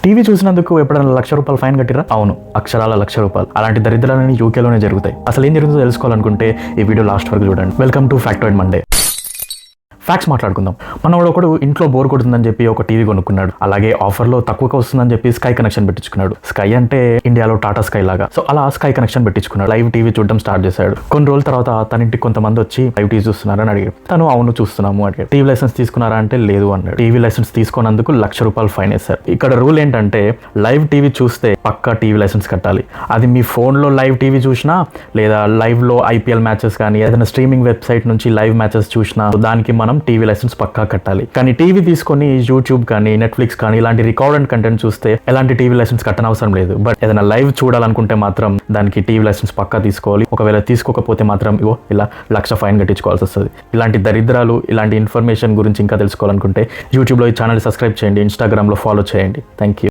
TV చూసినందుకు ఎప్పుడైనా ₹1,00,000 fine కట్టిరా? అవును, అక్షరాల ₹1,00,000. అలాంటి దరిద్రాలని యూకేలోనే జరుగుతాయి. అసలు ఏం జరుగుతుందో తెలుసుకోవాలనుకుంటే ఈ వీడియో లాస్ట్ వరకు చూడండి. Welcome to factoid Monday. Facts మాట్లాడుకుందాం. మనోడు ఒకడు ఇంట్లో బోర్ కొడుతుందని చెప్పి ఒక టీవీ కొనుక్కున్నాడు. అలాగే ఆఫర్లో తక్కువగా వస్తుందని చెప్పి స్కై కనెక్షన్ పెట్టించుకున్నాడు. స్కై అంటే ఇండియాలో టాటా స్కై లాగా. సో అలా స్కై కనెక్షన్ పెట్టించుకున్నాడు. లైవ్ టీవీ చూడడం స్టార్ట్ చేశాడు. కొన్ని రోజుల తర్వాత తన ఇంటికి కొంతమంది వచ్చి లైవ్ టీవీ చూస్తున్నారని అడిగాడు. తను అవును చూస్తున్నాము అడిగాడు. టీవీ లైసెన్స్ తీసుకున్నారా అంటే లేదు అన్నాడు. టీవీ లైసెన్స్ తీసుకున్నందుకు ₹1,00,000 ఫైన్ వేశారు. ఇక్కడ రూల్ ఏంటంటే లైవ్ టీవీ చూస్తే పక్కా టీవీ లైసెన్స్ కట్టాలి. అది మీ ఫోన్లో లైవ్ టీవీ చూసినా లేదా లైవ్లో IPL మ్యాచెస్ కానీ ఏదైనా స్ట్రీమింగ్ వెబ్సైట్ నుంచి లైవ్ మ్యాచెస్ చూసినా దానికి మనం టీవీ లైసెన్స్ పక్కా కట్టాలి. కానీ టీవీ తీసుకొని యూట్యూబ్ కానీ నెట్ఫ్లిక్స్ కానీ ఇలాంటి రికార్డ్ అండ్ కంటెంట్ చూస్తే ఎలాంటి టీవీ లైసెన్స్ కట్టనవసరం లేదు. బట్ ఏదైనా లైవ్ చూడాలనుకుంటే మాత్రం దానికి టీవీ లైసెన్స్ పక్కా తీసుకోవాలి. ఒకవేళ తీసుకోకపోతే మాత్రం ఇలా ₹1,00,000 ఫైన్ కట్టించుకోవాల్సి వస్తుంది. ఇలాంటి దరిద్రాలు ఇలాంటి ఇన్ఫర్మేషన్ గురించి ఇంకా తెలుసుకోవాలనుకుంటే యూట్యూబ్లో ఈ ఛానల్ సబ్స్క్రైబ్ చేయండి, ఇన్స్టాగ్రామ్లో ఫాలో చేయండి. Thank you.